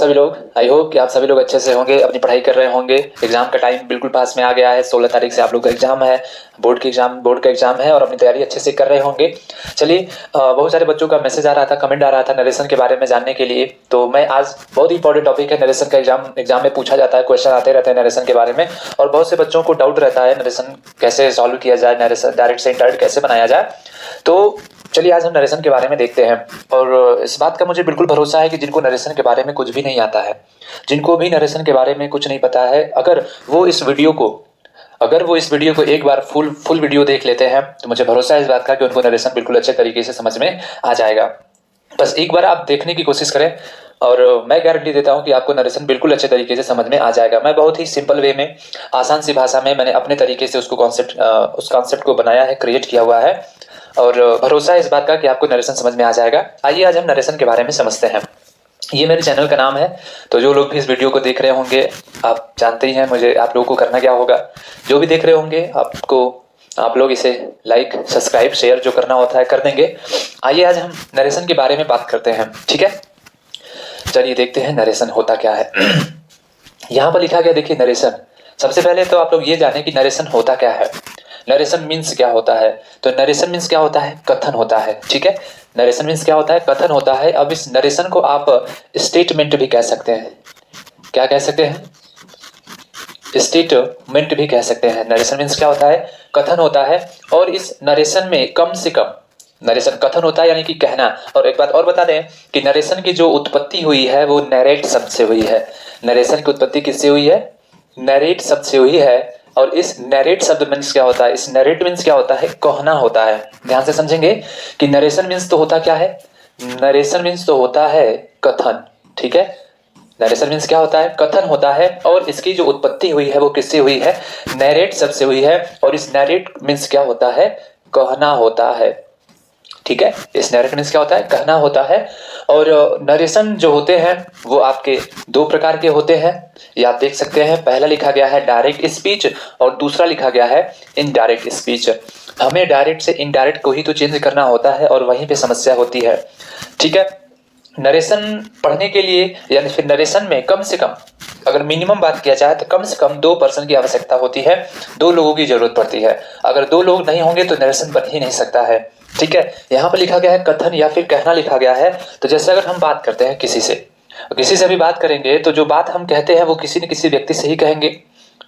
सभी लोग। I hope कि आप सभी लोग अच्छे से होंगे, अपनी पढ़ाई कर रहे होंगे। एग्जाम का टाइम बिल्कुल पास में आ गया है। 16 तारीख से आप लोग का एग्जाम है, बोर्ड का एग्जाम है और अपनी तैयारी अच्छे से कर रहे होंगे। चलिए, बहुत सारे बच्चों का मैसेज आ रहा था, कमेंट आ रहा था नरेशन के बारे में जानने के लिए। तो मैं आज बहुत ही इंपॉर्टेंट टॉपिक है नरेशन का, एग्जाम में पूछा जाता है, क्वेश्चन आते रहते हैं नरेशन के बारे में। और बहुत से बच्चों को डाउट रहता है नरेशन कैसे सॉल्व किया जाए, नरेशन डायरेक्ट से इनडायरेक्ट कैसे बनाया जाए। तो चलिए आज हम नरेशन के बारे में देखते हैं। और इस बात का मुझे बिल्कुल भरोसा है कि जिनको नरेशन के बारे में कुछ भी नहीं आता है, जिनको भी नरेशन के बारे में कुछ नहीं पता है, अगर वो इस वीडियो को एक बार फुल वीडियो देख लेते हैं तो मुझे भरोसा है इस बात का कि उनको नरेशन बिल्कुल अच्छे तरीके से समझ में आ जाएगा। बस एक बार आप देखने की कोशिश करें और मैं गारंटी देता हूं कि आपको नरेशन बिल्कुल अच्छे तरीके से समझ में आ जाएगा। मैं बहुत ही सिंपल वे में, आसान सी भाषा में मैंने अपने तरीके से उस कॉन्सेप्ट को बनाया है, क्रिएट किया हुआ है और भरोसा है इस बात का कि आपको नरेशन समझ में आ जाएगा। आइए आज हम नरेशन के बारे में समझते हैं। ये मेरे चैनल का नाम है, तो जो लोग भी इस वीडियो को देख रहे होंगे, आप जानते ही हैं मुझे आप लोगों को करना क्या होगा। जो भी देख रहे होंगे आप लोग इसे लाइक, सब्सक्राइब, शेयर जो करना होता है कर देंगे। आइए आज हम नरेशन के बारे में बात करते हैं, ठीक है। चलिए देखते हैं नरेशन होता क्या है। यहाँ पर लिखा गया, देखिए नरेशन। सबसे पहले तो आप लोग ये जाने कि नरेशन होता क्या है। नरेशन मीन्स क्या होता है? तो नरेशन मीन्स क्या होता है? कथन होता है, ठीक है। नरेशन मीन्स क्या होता है? कथन होता है। अब इस नरेशन को आप स्टेटमेंट भी कह सकते हैं। क्या कह सकते हैं? स्टेटमेंट भी कह सकते हैं। नरेशन मीन्स क्या होता है? कथन होता है। और इस नरेशन में कम से कम, नरेशन कथन होता है यानी कि कहना। और एक बात और बता दें कि नरेशन की जो उत्पत्ति हुई है वो नरेट शब्द से हुई है। नरेशन की उत्पत्ति किससे हुई है? नरेट शब्द से हुई है। और इस नरेट शब्द मीन्स क्या होता है? इस नरेट मीन्स क्या होता है? कहना होता है। ध्यान से समझेंगे कि नरेशन मीन्स तो होता क्या है? नरेशन मीन्स तो होता है कथन, ठीक है। नरेशन मीन्स क्या होता है? कथन होता है। और इसकी जो उत्पत्ति हुई है वो किससे हुई है? नरेट शब्द से हुई है। और इस नरेट मीन्स क्या होता है? कहना होता है, ठीक है। इस नरेट मीन्स क्या होता है? कहना होता है। और नरेशन जो होते हैं वो आपके दो प्रकार के होते हैं, ये आप देख सकते हैं। पहला लिखा गया है डायरेक्ट स्पीच और दूसरा लिखा गया है इनडायरेक्ट स्पीच। हमें डायरेक्ट से इनडायरेक्ट को ही तो चेंज करना होता है और वहीं पे समस्या होती है, ठीक है। नरेशन पढ़ने के लिए यानी फिर नरेशन में कम से कम, अगर मिनिमम बात किया जाए तो कम से कम 2 पर्सन की आवश्यकता होती है, 2 लोगों की जरूरत पड़ती है। अगर 2 लोग नहीं होंगे तो नरेशन बन ही नहीं सकता है, ठीक है। यहाँ पर लिखा गया है कथन या फिर कहना लिखा गया है। तो जैसे अगर हम बात करते हैं किसी से भी बात करेंगे तो जो बात हम कहते हैं वो किसी न किसी व्यक्ति से ही कहेंगे।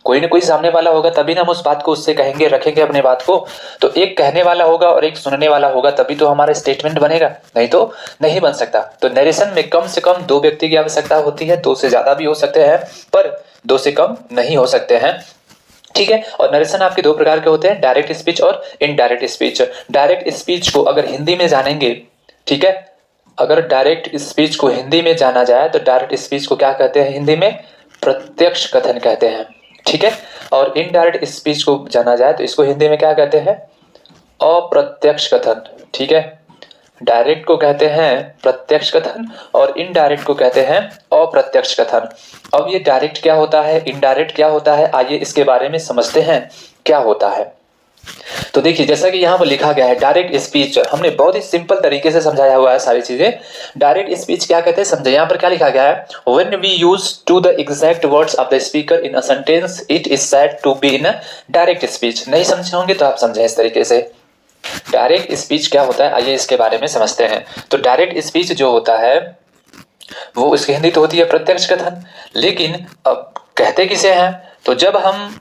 कोई ना कोई सामने वाला होगा तभी ना हम उस बात को उससे कहेंगे, रखेंगे अपने बात को। तो एक कहने वाला होगा और एक सुनने वाला होगा तभी तो हमारा स्टेटमेंट बनेगा, नहीं तो नहीं बन सकता। तो नरेशन में कम से कम 2 व्यक्ति की आवश्यकता होती है, 2 से ज्यादा भी हो सकते हैं पर 2 से कम नहीं हो सकते हैं, ठीक है। और नरेशन आपके 2 प्रकार के होते हैं, डायरेक्ट स्पीच और इनडायरेक्ट स्पीच। डायरेक्ट स्पीच को अगर हिंदी में जानेंगे, ठीक है, अगर डायरेक्ट स्पीच को हिंदी में जाना जाए तो डायरेक्ट स्पीच को क्या कहते हैं हिंदी में? प्रत्यक्ष कथन कहते हैं, ठीक है। और इनडायरेक्ट स्पीच को जाना जाए तो इसको हिंदी में क्या कहते हैं? अप्रत्यक्ष कथन, ठीक है। डायरेक्ट को कहते हैं प्रत्यक्ष कथन और इनडायरेक्ट को कहते हैं अप्रत्यक्ष कथन। अब ये डायरेक्ट क्या होता है, इनडायरेक्ट क्या होता है, आइए इसके बारे में समझते हैं क्या होता है। तो देखिए जैसा कि यहाँ पर लिखा गया है डायरेक्ट स्पीच, हमने बहुत ही सिंपल तरीके से समझाया हुआ है सारी चीजें। डायरेक्ट स्पीच क्या कहते हैं समझे। यहाँ पर क्या लिखा गया है? When we use to the exact words of the speaker in a sentence it is said to be in direct speech. नहीं समझे होंगे तो आप समझें इस तरीके से। डायरेक्ट स्पीच क्या होता है आइए इसके बारे में समझते हैं। तो डायरेक्ट स्पीच जो होता है वो इसकी हिंदी तो होती है प्रत्यक्ष कथन, लेकिन अब कहते किसे हैं? तो जब हम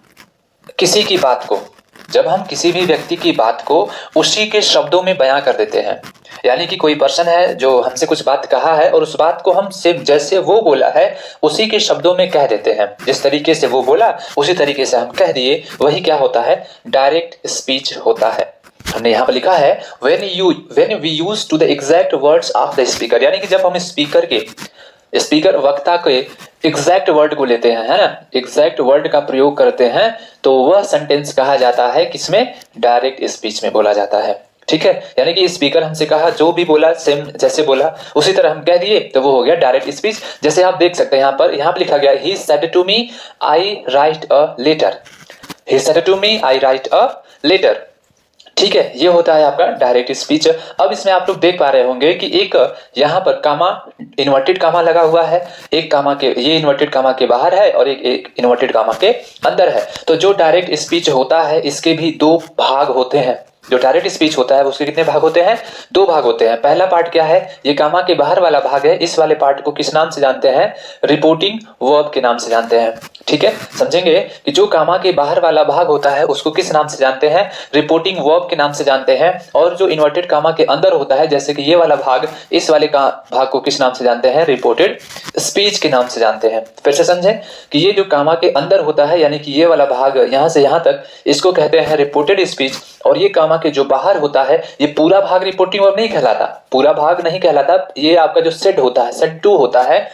किसी भी व्यक्ति की बात को उसी के शब्दों में बयां कर देते हैं, यानी कि कोई पर्सन है जो हमसे कुछ बात कहा है और उस बात को हम सिर्फ जैसे वो बोला है उसी के शब्दों में कह देते हैं। जिस तरीके से वो बोला उसी तरीके से हम कह दिए, वही क्या होता है? डायरेक्ट स्पीच होता है। हमने यहाँ पर लिखा है when we use to the exact words of the speaker, यानी कि जब हम स्पीकर वक्ता के एग्जैक्ट वर्ड को लेते हैं, है ना, एग्जैक्ट वर्ड का प्रयोग करते हैं तो वह सेंटेंस कहा जाता है किसमें? डायरेक्ट स्पीच में बोला जाता है, ठीक है। यानी कि स्पीकर हमसे कहा, जो भी बोला सेम जैसे बोला उसी तरह हम कह दिए तो वो हो गया डायरेक्ट स्पीच। जैसे आप देख सकते हैं यहाँ पर लिखा गया he said to me I write a letter, he said to me I write a letter, ठीक है, ये होता है आपका डायरेक्ट स्पीच। अब इसमें आप लोग देख पा रहे होंगे कि एक यहाँ पर कामा, इन्वर्टेड कामा लगा हुआ है, एक कामा के, ये इन्वर्टेड कामा के बाहर है और एक इन्वर्टेड कामा के अंदर है। तो जो डायरेक्ट स्पीच होता है इसके भी दो भाग होते हैं। जो डायरेक्ट स्पीच होता है उसके कितने भाग होते हैं? दो भाग होते हैं। पहला पार्ट क्या है? ये कामा के बाहर वाला भाग है। इस वाले पार्ट को किस नाम से जानते हैं? रिपोर्टिंग वर्ब के नाम से जानते हैं। ठीक है, समझेंगे कि जो कामा के बाहर वाला भाग होता है उसको किस नाम से जानते हैं? रिपोर्टिंग वर्ब के नाम से जानते हैं। और जो इन्वर्टेड कामा के अंदर होता है, जैसे कि ये वाला भाग, इस वाले का भाग को किस नाम से जानते हैं? रिपोर्टेड स्पीच के नाम से जानते हैं। फिर से समझें कि ये जो कामा के अंदर होता है, यानी कि ये वाला भाग यहां से यहां तक, इसको कहते हैं रिपोर्टेड स्पीच। और ये कामा के जो बाहर होता है, ये पूरा भाग रिपोर्टिंग वर्ब नहीं कहलाता, पूरा भाग नहीं कहलाता। ये आपका जो सेड होता है, सेड टू होता है,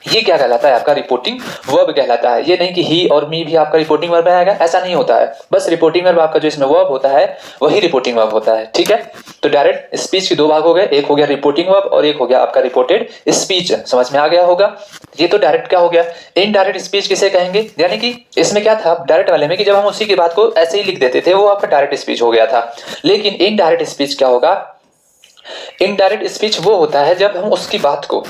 ये क्या कहलाता है? आपका रिपोर्टिंग वर्ब कहलाता है। ये नहीं कि ही और मी भी आपका रिपोर्टिंग वर्ब में आएगा, ऐसा नहीं होता है। बस रिपोर्टिंग वर्ब आपका जो इसमें वर्ब होता है वही रिपोर्टिंग वर्ब होता है। ठीक है, तो डायरेक्ट स्पीच के दो भाग हो गए, एक हो गया रिपोर्टिंग वर्ब और एक हो गया आपका रिपोर्टेड स्पीच। समझ में आ गया होगा? ये तो डायरेक्ट क्या हो गया। इनडायरेक्ट स्पीच किसे कहेंगे? यानी कि इसमें क्या था डायरेक्ट वाले में कि जब हम उसी की बात को ऐसे ही लिख देते थे वो आपका डायरेक्ट स्पीच हो गया था। लेकिन इनडायरेक्ट स्पीच क्या होगा? इनडायरेक्ट स्पीच वो होता है जब हम उसकी बात को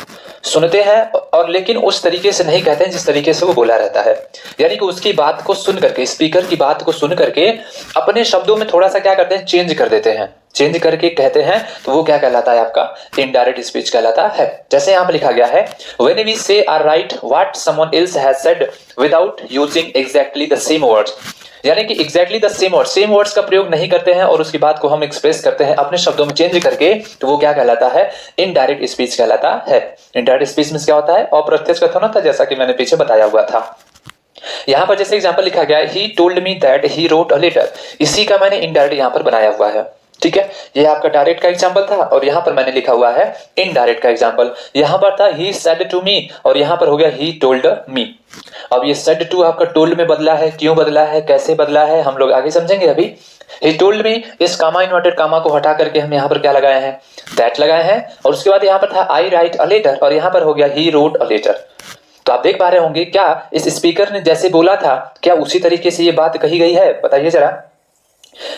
सुनते हैं और लेकिन उस तरीके से नहीं कहते हैं जिस तरीके से वो बोला रहता है। यानी कि उसकी बात को सुन करके, स्पीकर की बात को सुन करके अपने शब्दों में थोड़ा सा क्या करते हैं? चेंज कर देते हैं, चेंज करके कहते हैं, तो वो क्या कहलाता है? आपका इनडायरेक्ट स्पीच कहलाता है। जैसे यहाँ पर लिखा गया है, when we say or write what someone else has said without using exactly the same words. यानी कि एग्जैक्टली द सेम वर्ड्स का प्रयोग नहीं करते हैं और उसकी बात को हम एक्सप्रेस करते हैं अपने शब्दों में चेंज करके, तो वो क्या कहलाता है? इनडायरेक्ट स्पीच कहलाता है। इनडायरेक्ट स्पीच में क्या होता है? अप्रत्यक्ष कथन होता है, जैसा कि मैंने पीछे बताया हुआ था। यहां पर जैसे एग्जांपल लिखा गया है, he told me that he wrote a letter. इसी का मैंने इनडायरेक्ट यहां पर बनाया हुआ है। ठीक है, ये आपका डायरेक्ट का एग्जांपल था और यहां पर मैंने लिखा हुआ है इनडायरेक्ट का एग्जांपल। यहां पर था ही सेड टू मी और यहां पर हो गया ही टोल्ड मी। अब ये सेड टू आपका टोल्ड में बदला है, क्यों बदला है, कैसे बदला है, हम लोग आगे समझेंगे। अभी ही टोल्ड मी, इस कामा इन्वर्टेड कामा को हटा करके हम यहाँ पर क्या लगाए हैं? दैट लगाए हैं। और उसके बाद यहाँ पर था आई राइट अ लेटर और यहाँ पर हो गया ही रोट अ लेटर। तो आप देख पा रहे होंगे क्या इस स्पीकर ने जैसे बोला था क्या उसी तरीके से ये बात कही गई है? बताइए जरा,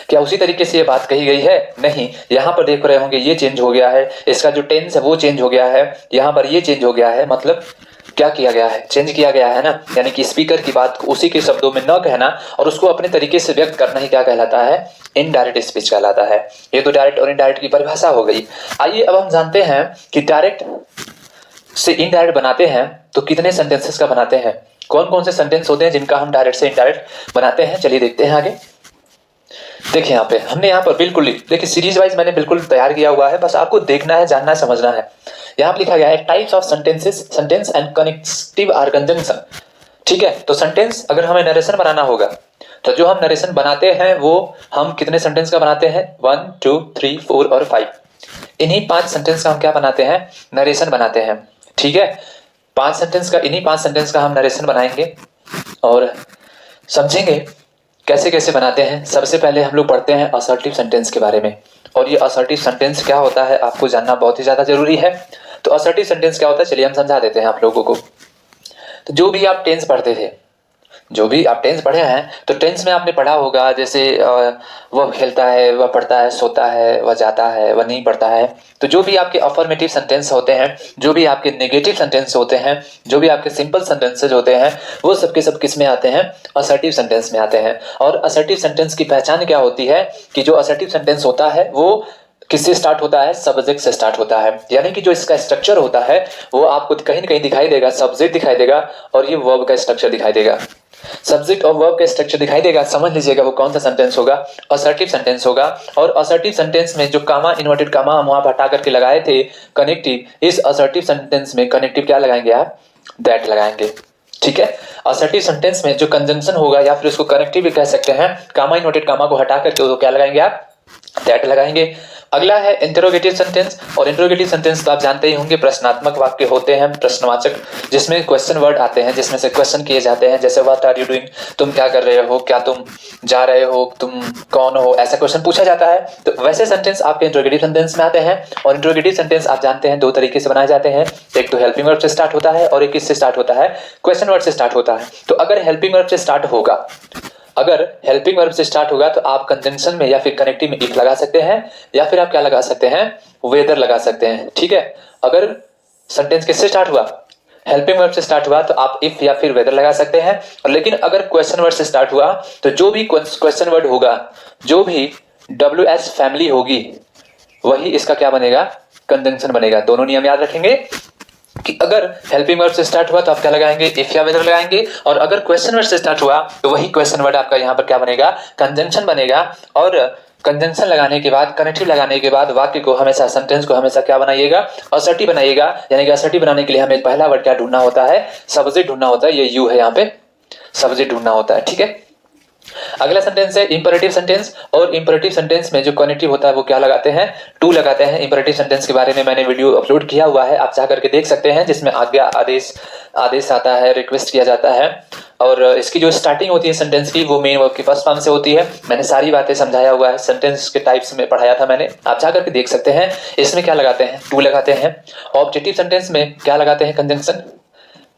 क्या उसी तरीके से ये बात कही गई है? नहीं, यहां पर देख रहे होंगे ये चेंज हो गया है, इसका जो टेंस है वो चेंज हो गया है, यहां पर ये चेंज हो गया है। मतलब क्या किया गया है? चेंज किया गया है ना। यानी कि स्पीकर की बात को उसी के शब्दों में न कहना और उसको अपने तरीके से व्यक्त करना ही क्या कहलाता है? इनडायरेक्ट स्पीच कहलाता है। ये तो डायरेक्ट और इनडायरेक्ट की परिभाषा हो गई। आइए अब हम जानते हैं कि डायरेक्ट से इनडायरेक्ट बनाते हैं तो कितने सेंटेंसेस का बनाते हैं, कौन कौन से सेंटेंस होते हैं जिनका हम डायरेक्ट से इनडायरेक्ट बनाते हैं। चलिए देखते हैं आगे। देखिए यहाँ पे हमने यहाँ पर बिल्कुल देखिए सीरीज वाइज मैंने बिल्कुल तैयार किया हुआ है, बस आपको देखना है, जानना है, समझना है। यहाँ पे लिखा गया है types of sentences, sentence and connective or conjunction. ठीक है, तो सेंटेंस अगर हमें नरेशन बनाना होगा तो जो हम नरेशन बनाते हैं वो हम कितने सेंटेंस का बनाते हैं? 1 2 3 4 और 5। इन्हीं 5 सेंटेंस का हम क्या बनाते हैं? नरेशन बनाते हैं। ठीक है, 5 सेंटेंस का, इन्हीं 5 सेंटेंस का हम नरेशन बनाएंगे और समझेंगे कैसे कैसे बनाते हैं। सबसे पहले हम लोग पढ़ते हैं असर्टिव सेंटेंस के बारे में, और ये असर्टिव सेंटेंस क्या होता है आपको जानना बहुत ही ज्यादा जरूरी है। तो असर्टिव सेंटेंस क्या होता है चलिए हम समझा देते हैं आप लोगों को। तो जो भी आप टेंस पढ़ते थे, जो भी आप टेंस पढ़े हैं, तो टेंस में आपने पढ़ा होगा जैसे वह खेलता है, वह पढ़ता है, सोता है, वह जाता है, वह नहीं पढ़ता है। तो जो भी आपके अफर्मेटिव सेंटेंस होते हैं, जो भी आपके नेगेटिव सेंटेंस होते हैं, जो भी आपके सिंपल सेंटेंसेज होते हैं, वो सब के सब किस में आते हैं? असर्टिव सेंटेंस में आते हैं। और असर्टिव सेंटेंस की पहचान क्या होती है कि जो असर्टिव सेंटेंस होता है वो किससे स्टार्ट होता है? सब्जेक्ट से स्टार्ट होता है। यानी कि जो इसका स्ट्रक्चर होता है वो आपको कहीं ना कहीं दिखाई देगा, सब्जेक्ट दिखाई देगा और ये वर्ब का स्ट्रक्चर दिखाई देगा। सब्जेक्ट और वर्ब का स्ट्रक्चर दिखाई देगा, समझ लीजिएगा वो कौन सा सेंटेंस होगा? असर्टिव सेंटेंस होगा। और असर्टिव सेंटेंस में जो कामा इन्वर्टेड कामा हम वहां पर हटा करके लगाए थे कनेक्टिव, इस असर्टिव सेंटेंस में कनेक्टिव क्या लगाएंगे आप? दैट लगाएंगे। ठीक है, असर्टिव सेंटेंस में जो कंजंक्शन होगा या फिर उसको कनेक्टिव भी कह सकते हैं, कामा इन्वर्टेड कामा को हटा करके तो क्या लगाएंगे आप? दैट लगाएंगे। अगला है इंटरोगेटिव सेंटेंस, और इंटरोगेटिव सेंटेंस तो आप जानते ही होंगे प्रश्नात्मक वाक्य होते हैं, प्रश्नवाचक, जिसमें क्वेश्चन वर्ड आते हैं, जिसमें से क्वेश्चन किए जाते हैं। जैसे व्हाट आर यू डूइंग, तुम क्या कर रहे हो, क्या तुम जा रहे हो, तुम कौन हो, ऐसा क्वेश्चन पूछा जाता है। तो वैसे सेंटेंस आपके इंटरोगेटिव सेंटेंस में आते हैं। और इंटरोगेटिव सेंटेंस आप जानते हैं दो तरीके से बनाए जाते हैं, एक तो हेल्पिंग वर्ब से स्टार्ट होता है और एक किससे स्टार्ट होता है? क्वेश्चन वर्ड से स्टार्ट होता है। तो अगर हेल्पिंग वर्ब से स्टार्ट होगा अगर हेल्पिंग वर्ब से स्टार्ट होगा तो आप कंजंक्शन में या फिर कनेक्टिव में इफ लगा सकते हैं, या फिर आप क्या लगा सकते हैं, वेदर लगा सकते हैं। ठीक है, अगर सेंटेंस किससे स्टार्ट हुआ, हेल्पिंग वर्ब से स्टार्ट हुआ तो आप इफ या फिर वेदर लगा सकते हैं। लेकिन अगर क्वेश्चन वर्ड से स्टार्ट हुआ तो जो भी क्वेश्चन वर्ड होगा, जो भी WS फैमिली होगी, वही इसका क्या बनेगा, कंजंक्शन बनेगा। दोनों नियम याद रखेंगे कि अगर हेल्पिंग वर्ब से स्टार्ट हुआ तो आप क्या लगाएंगे, इफ या वेदर लगाएंगे, और अगर क्वेश्चन वर्ड से स्टार्ट हुआ तो वही क्वेश्चन वर्ड आपका यहाँ पर क्या बनेगा, कंजंक्शन बनेगा। और कंजंक्शन लगाने के बाद, कनेक्टिव लगाने के बाद वाक्य को हमेशा, सेंटेंस को हमेशा क्या बनाइएगा, असर्टिव बनाइएगा। यानी कि असर्टिव बनाने के लिए हमें पहला वर्ड क्या ढूंढना होता है, सब्जेक्ट ढूंढना होता है। ये यू है, यहाँ पे सब्जेक्ट ढूंढना होता है। ठीक है, अगला सेंटेंस है इंपरेटिव सेंटेंस, और इंपरेटिव सेंटेंस में जो कनेक्टिव होता है वो क्या लगाते हैं, टू लगाते हैं। इंपरेटिव सेंटेंस के बारे में मैंने वीडियो अपलोड किया हुआ है, आप जा करके देख सकते हैं, जिसमें आज्ञा, आदेश आता है, रिक्वेस्ट किया जाता है, और इसकी जो स्टार्टिंग होती है सेंटेंस की, वो मेन वर्ब की फर्स्ट फॉर्म से होती है। मैंने सारी बातें समझाया हुआ है, सेंटेंस के टाइप्स में पढ़ाया था मैंने, आप जा करके देख सकते हैं। इसमें क्या लगाते हैं, टू लगाते हैं। ऑब्जेक्टिव सेंटेंस में क्या लगाते हैं, कंजंक्शन,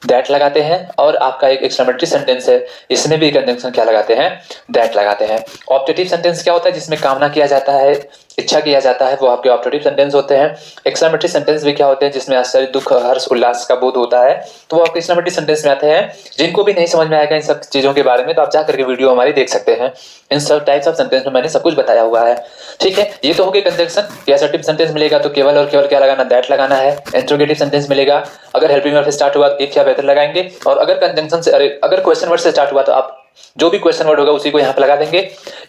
दैट लगाते हैं। और आपका एक एक्सक्लेमेटरी सेंटेंस है, इसमें भी कंजंक्शन क्या लगाते हैं, दैट लगाते हैं। ऑब्जेक्टिव सेंटेंस क्या होता है, जिसमें कामना किया जाता है, इच्छा किया जाता है, वो आपके ऑब्जेक्टिव सेंटेंस होते हैं। एक्सक्लेमेटरी सेंटेंस भी क्या होते हैं, जिसमें आश्चर्य, दुख, हर्ष, उल्लास का बोध होता है, तो वो आपके एक्सक्लेमेटरी सेंटेंस में आते हैं। जिनको भी नहीं समझ में आएगा इन सब चीजों के बारे में, तो आप जा करके वीडियो हमारी देख सकते हैं। इन सब टाइप्स ऑफ सेंटेंस में मैंने सब कुछ बताया हुआ है। ठीक है, ये तो हो गई कंजंक्शन। या असर्टिव सेंटेंस मिलेगा तो केवल और केवल क्या लगाना, दैट लगाना है। इंट्रोगेटिव सेंटेंस मिलेगा, अगर हेल्पिंग वर्ब से स्टार्ट हुआ इफ या वेदर लगाएंगे, और अगर कंजंक्शन से, अगर क्वेश्चन वर्ड से स्टार्ट हुआ तो आप जो भी क्वेश्चन वर्ड होगा उसी को यहाँ पे लगा देंगे।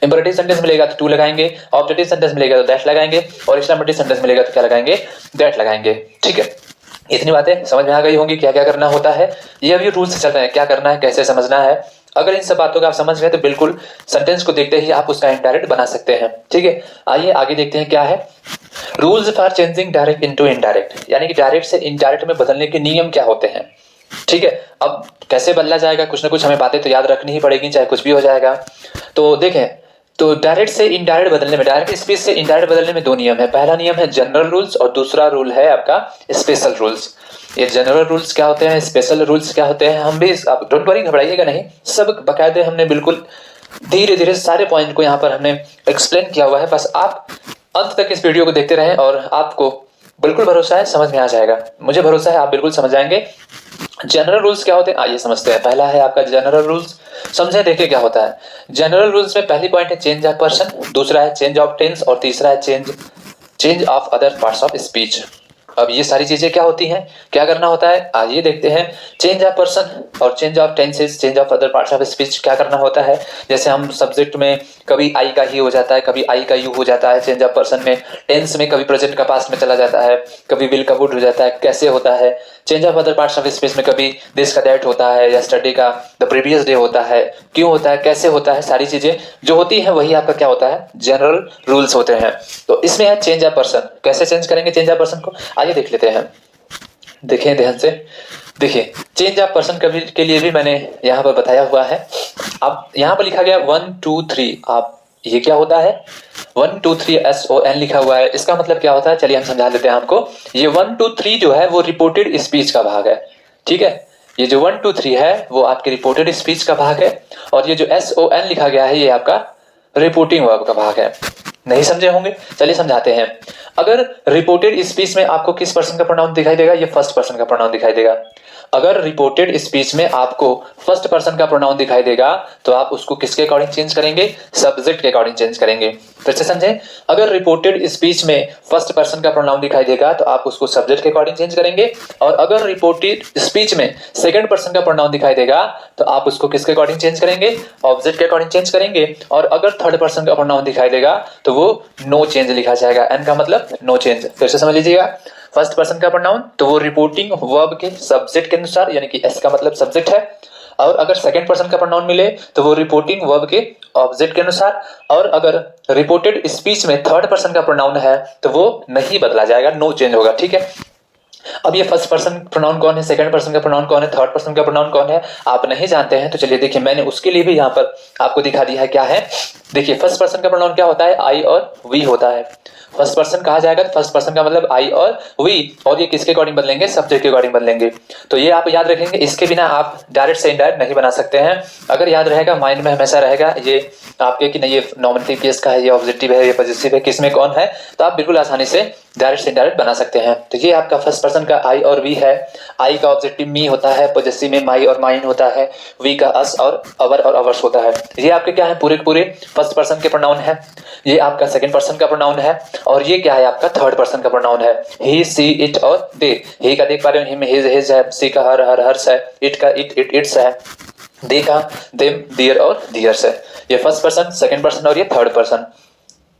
इंपरेटिव सेंटेंस मिलेगा तो टू लगाएंगे, ऑब्जेक्टिव सेंटेंस मिलेगा तो दैट लगाएंगे, और एक्सक्लेमेटरी सेंटेंस मिलेगा तो क्या लगाएंगे, दैट लगाएंगे। ठीक है, इतनी बातें समझ में आ गई होंगी, क्या क्या करना होता है। ये अभी रूल्स चल रहे हैं, क्या करना है, कैसे समझना है। अगर इन सब बातों को आप समझ गए तो बिल्कुल सेंटेंस को देखते ही आप उसका इनडायरेक्ट बना सकते हैं। ठीक है, आइए आगे देखते हैं क्या है। Rules for changing direct into indirect, यानी कि डायरेक्ट से इनडायरेक्ट में बदलने के नियम क्या होते हैं। ठीक है, अब कैसे बदला जाएगा, कुछ ना कुछ हमें बातें तो याद रखनी ही पड़ेगी, चाहे कुछ भी हो जाएगा। तो देखें, तो डायरेक्ट से इनडायरेक्ट बदलने में, डायरेक्ट स्पीच से इनडायरेक्ट बदलने में दो नियम है। पहला नियम है जनरल रूल्स, और दूसरा रूल है आपका स्पेशल रूल्स। ये जनरल रूल्स क्या होते हैं, स्पेशल रूल्स क्या होते हैं, हम भी, आप डोंट वरी, घबराइएगा नहीं, सब बकायदे हमने बिल्कुल धीरे धीरे सारे पॉइंट को यहाँ पर हमने एक्सप्लेन किया हुआ है। बस आप अंत तक इस वीडियो को देखते रहें और आपको बिल्कुल भरोसा है समझ में आ जाएगा। मुझे भरोसा है आप बिल्कुल समझ जाएंगे। जनरल रूल्स क्या होते हैं, आइए समझते हैं। पहला है आपका जनरल रूल्स, समझे, देखिए क्या होता है। जनरल रूल्स में पहली पॉइंट है चेंज ऑफ पर्सन, दूसरा है चेंज ऑफ टेंस, और तीसरा है change of other parts of speech. अब ये सारी चीजें क्या होती हैं, क्या करना होता है, आइए देखते हैं। चेंज ऑफ पर्सन और change of tenses, change of other parts of speech क्या करना होता है। जैसे हम सब्जेक्ट में कभी आई का ही हो जाता है, कभी आई का यू हो जाता है। चेंज ऑफ पर्सन में टेंस में कभी प्रेजेंट का पास्ट में चला जाता है, कभी विल का वुड हो जाता है, कैसे होता है। Change of other parts of speech में कभी दिस का दैट होता है, या स्टडी का द प्रीवियस डे होता है, क्यों होता है, कैसे होता है, सारी चीजें जो होती है वही आपका क्या होता है, जनरल रूल्स होते हैं। तो इसमें है चेंज ऑफ पर्सन, कैसे चेंज करेंगे चेंज ऑफ पर्सन को, आइए देख लेते हैं। देखें ध्यान से, देखिए चेंज ऑफ पर्सन के लिए भी मैंने यहाँ पर बताया हुआ है। अब यहाँ पर लिखा गया 1 2 3, आप ये क्या होता है 1 2 3 SON लिखा हुआ है, इसका मतलब क्या होता है, चलिए हम समझा देते हैं आपको। ये 1 2 3 जो है वो रिपोर्टेड स्पीच का भाग है। ठीक है, ये जो 1 2 3 है वो आपके रिपोर्टेड स्पीच का भाग है, और ये जो SON लिखा गया है ये आपका रिपोर्टिंग वर्ब का भाग है। नहीं समझे होंगे, चलिए समझाते हैं। अगर रिपोर्टेड स्पीच में आपको किस पर्सन का प्रोनाउन दिखाई देगा, ये फर्स्ट पर्सन का प्रोनाउन दिखाई देगा। अगर रिपोर्टेड स्पीच में आपको फर्स्ट पर्सन का प्रोनाउन दिखाई देगा तो आप उसको किसके अकॉर्डिंग चेंज करेंगे, सब्जेक्ट के अकॉर्डिंग चेंज करेंगे। फिर से समझें, अगर रिपोर्टेड स्पीच में फर्स्ट पर्सन का प्रोनाउन दिखाई देगा तो आप उसको सब्जेक्ट के अकॉर्डिंग चेंज करेंगे, और अगर रिपोर्टेड स्पीच में सेकंड पर्सन का प्रोनाउन दिखाई देगा तो आप उसको किसके अकॉर्डिंग चेंज करेंगे, ऑब्जेक्ट के अकॉर्डिंग चेंज करेंगे। और अगर थर्ड पर्सन का प्रोनाउन दिखाई देगा तो वो नो चेंज लिखा जाएगा, एन का मतलब नो चेंज। फिर से समझ लीजिएगा, फर्स्ट पर्सन का प्रोनाउन तो वो रिपोर्टिंग वर्ब के सब्जेक्ट के अनुसार, यानी कि एस का मतलब सब्जेक्ट है, और अगर सेकंड पर्सन का प्रोनाउन मिले तो वो रिपोर्टिंग वर्ब के ऑब्जेक्ट के अनुसार, और अगर रिपोर्टेड स्पीच में थर्ड पर्सन का प्रोनाउन है तो वो नहीं बदला जाएगा, नो चेंज होगा। ठीक है, अब ये फर्स्ट पर्सन प्रोनाउन कौन है, सेकंड पर्सन का प्रोनाउन कौन है, थर्ड पर्सन का प्रोनाउन कौन है, आप नहीं जानते हैं तो चलिए देखिए, मैंने उसके लिए भी यहाँ पर आपको दिखा दिया है क्या है। देखिए फर्स्ट पर्सन का प्रोनाउन क्या होता है, आई और वी होता है। फर्स्ट पर्सन कहा जाएगा तो फर्स्ट पर्सन का मतलब आई और वी, और ये किसके अकॉर्डिंग बदलेंगे, सब्जेक्ट के अकॉर्डिंग बदलेंगे। तो ये आप याद रखेंगे, इसके बिना आप डायरेक्ट से इनडायरेक्ट नहीं बना सकते हैं। अगर याद रहेगा, माइंड में हमेशा रहेगा ये आपके कि नहीं ये नॉमिनेटिव केस का है, ये ऑब्जेक्टिव है, ये पॉजिटिव है, किसमें कौन है, तो आप बिल्कुल आसानी से डायरेक्ट से इनडायरेक्ट बना सकते हैं। तो ये आपका फर्स्ट पर्सन का आई और वी है। आई का ऑब्जेक्टिव मी होता है, पॉजिटिव में माई और माइन होता है, वी का अस और अवर और अवर्स होता है। ये आपके क्या है, पूरे के पूरे फर्स्ट पर्सन के प्रोनाउन है। ये आपका सेकंड पर्सन का प्रोनाउन है, और ये क्या है आपका थर्ड पर्सन का प्रोनाउन है। ही, सी, इट और दे। ही का देख पा रहे हो, हिम, हिज, हिज है। सी का हर, हर्स है। इट का इट, इट्स है। दे का देम, दियर और दियर्स है। ये फर्स्ट पर्सन, सेकंड पर्सन और ये थर्ड पर्सन।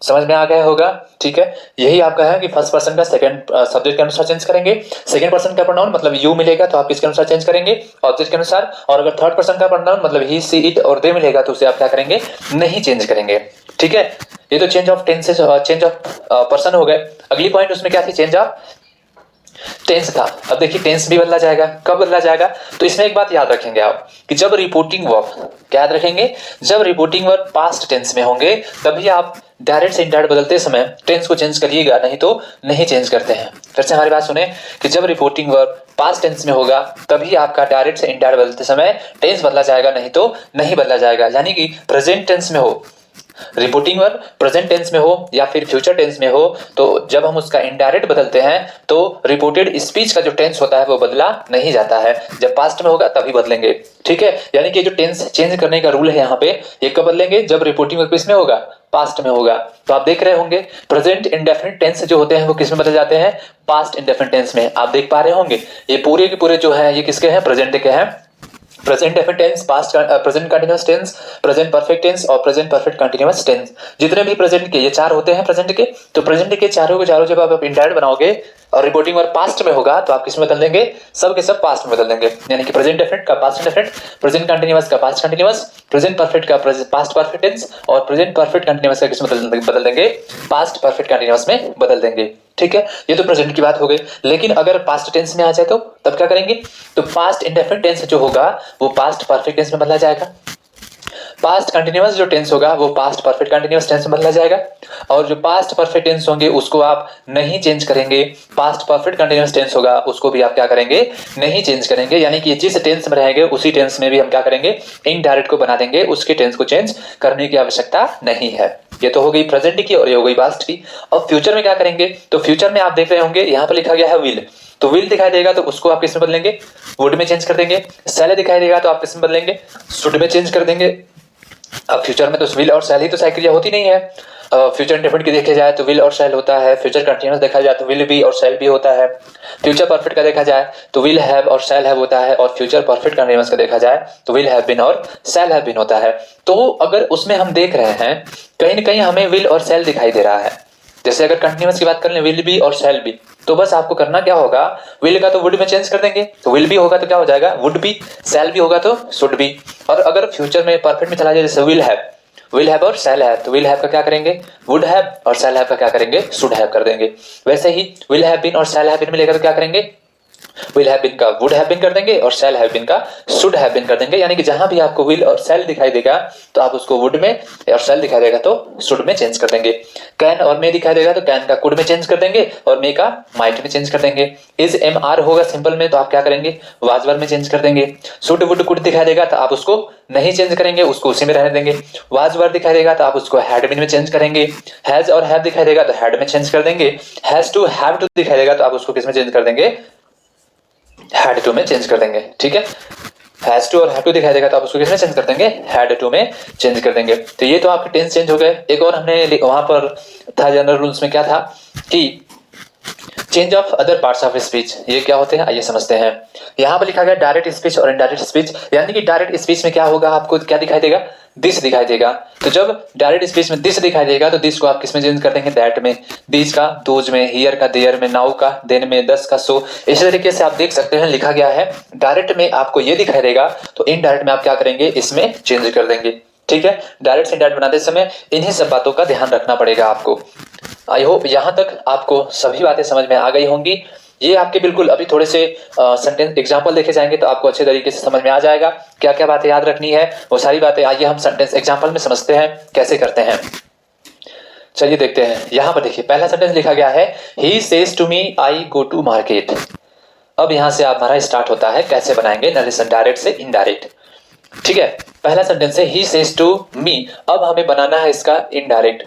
समझ में आ गया होगा, ठीक है। यही आपका है कि फर्स्ट पर्सन का सेकंड सब्जेक्ट के अनुसार चेंज करेंगे, सेकंड पर्सन का प्रोनाउन मतलब यू मिलेगा तो आप किसके अनुसार चेंज करेंगे, ऑब्जेक्ट के अनुसार। और अगर थर्ड पर्सन का प्रोनाउन मतलब ही, सी, इट और दे मिलेगा तो उसे आप क्या करेंगे, नहीं चेंज करेंगे, ठीक है। ये तो change of tense, change of person हो गए। अगली पॉइंट उसमें क्या थी, चेंज ऑफ टेंस था। अब देखिए टेंस भी बदला जाएगा। कब बदला जाएगा, तो इसमें एक बात याद रखेंगे आप कि जब रिपोर्टिंग वर्ब, क्या याद रखेंगे, जब रिपोर्टिंग वर्ब पास्ट टेंस में होंगे तभी आप डायरेक्ट से इनडायरेक्ट बदलते समय टेंस को चेंज करिएगा, नहीं तो नहीं चेंज करते हैं। फिर से हमारी बात सुने कि जब रिपोर्टिंग वर्ब पास्ट टेंस में होगा तभी आपका डायरेक्ट से इनडायरेक्ट बदलते समय टेंस बदला जाएगा, नहीं तो नहीं बदला जाएगा। यानी कि प्रेजेंट टेंस में हो, रिपोर्टिंग वर्ब प्रेजेंट टेंस में हो या फिर फ्यूचर टेंस में हो, तो जब हम उसका इनडायरेक्ट बदलते हैं तो रिपोर्टेड स्पीच का जो टेंस होता है वो बदला नहीं जाता है। जब पास्ट में होगा तभी बदलेंगे, ठीक है। यानी कि जो टेंस चेंज करने का रूल है यहाँ पे, ये कब बदलेंगे, जब रिपोर्टिंग वर्ब किस में होगा, पास्ट में होगा। तो आप देख रहे होंगे प्रेजेंट इंडेफिनिट टेंस जो होते हैं वो किस में बदल जाते हैं, पास्ट इंडेफिनिट टेंस में। आप देख पा रहे होंगे ये पूरे के पूरे जो है ये किसके हैं, प्रेजेंट के हैं। Present definite tense, past present continuous tense, present perfect tense और प्रेजेंट परफेक्ट कंटीन्यूअस टेंस। जितने भी प्रेजेंट के ये चार होते हैं प्रेजेंट के, तो प्रेजेंट के चारों के चारों जब आप इंडायरेक्ट बनाओगे और रिपोर्टिंग वर्ब पास्ट में होगा तो आप किस में बदल देंगे, सब के सब पास्ट में बदल देंगे। यानी कि प्रेजेंट डेफिनिट का पास्ट डेफिनिट, प्रेजेंट कंटीन्यूअस का पास्ट कंटीन्यूअस, प्रेजेंट परफेक्ट का पास्ट परफेक्ट टेंस और प्रेजेंट परफेक्ट कंटीन्यूअस का किस में बदल देंगे, पास्ट परफेक्ट कंटीन्यूअस में बदल देंगे, ठीक है। ये तो प्रेजेंट की बात हो गई। लेकिन अगर पास्ट टेंस में आ जाए तो तब क्या करेंगे, तो पास्ट इंडेफिनिट टेंस जो होगा वो पास्ट परफेक्ट टेंस में बदला जाएगा। पास्ट कंटीन्यूअस जो टेंस होगा वो पास्ट परफेक्ट कंटीन्यूअस टेंस में बदला जाएगा। और जो पास्ट परफेक्ट टेंस होंगे उसको आप नहीं चेंज करेंगे, पास्ट परफेक्ट कंटीन्यूअस टेंस होगा उसको भी आप क्या करेंगे, नहीं चेंज करेंगे। यानी कि जिस टेंस में रहेंगे उसी टेंस में भी हम क्या करेंगे, इनडायरेक्ट को बना देंगे, उसके टेंस को चेंज करने की आवश्यकता नहीं है। ये तो हो गई प्रेजेंट की और ये हो गई पास्ट की। अब फ्यूचर में क्या करेंगे, तो फ्यूचर में आप देख रहे होंगे यहाँ पर लिखा गया है विल, तो विल दिखाई देगा तो उसको आप किस में बदलेंगे, वुड में चेंज कर देंगे। शैल दिखाई देगा तो आप किस में बदलेंगे, शुड में चेंज कर देंगे। अब फ्यूचर में तो विल और शैल ही तो साइकिल होती नहीं है। फ्यूचर इंडेफिनिट की देखा जाए तो विल और शैल होता है, फ्यूचर कंटीन्यूअस देखा जाए तो विल भी और शैल भी होता है, फ्यूचर परफेक्ट का देखा जाए तो विल हैव और शैल हैव होता है, और फ्यूचर परफेक्ट कंटीन्यूअस का देखा जाए तो विल हैव बीन और शैल हैव बीन होता है। तो अगर उसमें हम देख रहे हैं कहीं ना कहीं हमें विल और शैल दिखाई दे रहा है, जैसे अगर कंटीन्यूअस की बात कर लें विल भी और शैल भी, तो बस आपको करना क्या होगा, विल का तो वुड में चेंज कर देंगे, तो विल भी होगा तो क्या हो जाएगा, वुड भी, शैल भी होगा तो शुड भी। और अगर फ्यूचर में परफेक्ट में चला जाए जैसे विल हैव और शैल हैव, तो विल हैव का क्या करेंगे, वुड हैव, और शैल हैव का क्या करेंगे, शुड हैव कर देंगे। वैसे ही विल हैव बीन और शैल हैव बीन मिलेगा तो क्या करेंगे, विल हैव बीन का वुड हैव बीन कर देंगे और शैल हैव बीन का शुड हैव बीन कर देंगे। यानी कि जहां भी आपको विल और शैल दिखाई देगा तो आप उसको वुड में, और शैल दिखाई देगा तो शुड में चेंज कर देंगे। कैन और मे दिखाई देगा तो कैन का कुड में चेंज कर देंगे और मे का माइट में चेंज कर देंगे। इज एम आर होगा सिंपल में तो आप क्या करेंगे, वाज वर में चेंज कर देंगे। शुड वुड कुड दिखाई देगा तो आप उसको नहीं चेंज करेंगे, उसको उसी में रहने देंगे। वाज वर दिखाई देगा तो आप उसको हैड बीन में चेंज करेंगे। हैज और हैव दिखाई देगा तो हैड में चेंज कर देंगे। हैज टू हैव टू दिखाई देगा तो आप उसको किस में चेंज कर देंगे, हैड टू में चेंज कर देंगे, ठीक है। हैज टू और हैव टू दिखाई देगा तो आप उसको किसमें चेंज कर देंगे, हैड टू में चेंज कर देंगे। तो ये तो आपके टेंस चेंज हो गए। एक और हमने वहां पर था जनरल रूल्स में क्या था कि change of other parts of speech, ये क्या होते हैं आइए समझते हैं। यहाँ पर लिखा गया डायरेक्ट स्पीच और इनडायरेक्ट स्पीच, यानी कि डायरेक्ट स्पीच में क्या होगा, आपको क्या दिखाई देगा, दिस दिखाई देगा। तो जब डायरेक्ट स्पीच में दिस दिखाई देगा तो दिस को आप किस में चेंज कर देंगे, दैट में, दिस का दोज में, हियर का देयर में, नाउ का देन में, दस का सो। इसी तरीके से आप देख सकते हैं लिखा गया है डायरेक्ट में आपको ये दिखाई देगा तो इनडायरेक्ट में आप क्या करेंगे, इसमें चेंज कर देंगे, ठीक है। डायरेक्ट से इनडायरेक्ट बनाते समय इन्हीं सब बातों का ध्यान रखना पड़ेगा आपको। आई होप यहां तक आपको सभी बातें समझ में आ गई होंगी। ये आपके बिल्कुल अभी थोड़े से सेंटेंस एग्जांपल देखे जाएंगे तो आपको अच्छे तरीके से समझ में आ जाएगा क्या क्या बातें याद रखनी है, वो सारी बातें। आइए हम सेंटेंस एग्जांपल में समझते हैं कैसे करते हैं। चलिए देखते हैं। यहाँ पर देखिए पहला सेंटेंस लिखा गया है he says to me I go to market. अब यहाँ से हमारा स्टार्ट होता है, कैसे बनाएंगे नरेशन, डायरेक्ट से इनडायरेक्ट। ठीक है, पहला सेंटेंस है ही सेज टू मी। अब हमें बनाना है इसका इनडायरेक्ट।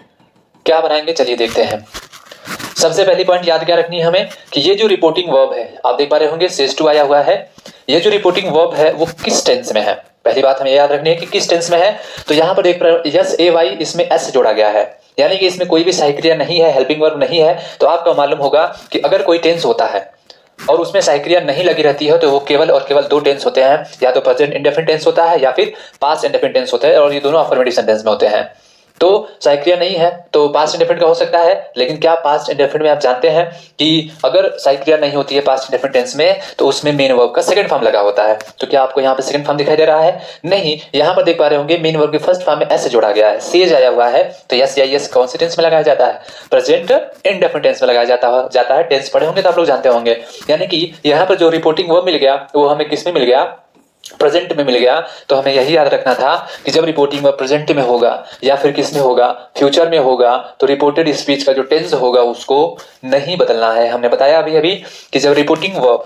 क्या बनाएंगे चलिए देखते हैं। सबसे पहली पॉइंट याद क्या रखनी है हमें कि ये जो रिपोर्टिंग वर्ब है, आप देख पा रहे होंगे सेज टू आया हुआ है। ये जो रिपोर्टिंग वर्ब है वो किस टेंस में है, पहली बात हमें याद रखनी है कि किस टेंस में है। तो यहाँ पर देख रहे हो यस ए वाई, इसमें एस जोड़ा गया है, यानी कि इसमें कोई भी सहायक क्रिया नहीं है, हेल्पिंग वर्ब नहीं है। तो आपको मालूम होगा कि अगर कोई टेंस होता है और उसमें सहायक क्रिया नहीं लगी रहती है तो वो केवल और केवल दो टेंस होते हैं, या तो प्रेजेंट इंडेफिनिट टेंस होता है या फिर पास्ट इंडेफिनिट टेंस होता है, और ये दोनों अफर्मेटिव सेंटेंस में होते हैं। तो सहायक क्रिया नहीं है तो पास्ट इंडेफिनिट का हो सकता है, लेकिन क्या पास्ट इंडेफिनिट में आप जानते हैं कि अगर सहायक क्रिया नहीं होती है पास्ट इंडेफिनिट टेंस में तो उसमें मेन वर्ब का सेकंड फॉर्म लगा होता है। तो क्या आपको यहाँ पे सेकंड फॉर्म दिखाई दे रहा है? नहीं, यहाँ पर देख पा रहे होंगे मेन वर्ब के फर्स्ट फॉर्म में एस जोड़ा गया है, सेज आया हुआ है। तो यस या यस कौन सी टेंस में लगाया जाता है? प्रेजेंट इंडेफिनिट टेंस में लगाया जाता है। टेंस पढ़े होंगे तो आप लोग जानते होंगे। यानी कि यहाँ पर जो रिपोर्टिंग वर्ब मिल गया वो हमें किस में मिल गया? प्रेजेंट में मिल गया। तो हमें यही याद रखना था कि जब रिपोर्टिंग वर्ब प्रेजेंट में होगा या फिर किस में होगा, फ्यूचर में होगा, तो रिपोर्टेड स्पीच का जो टेंस होगा उसको नहीं बदलना है। हमने बताया अभी अभी कि जब रिपोर्टिंग वर्ब,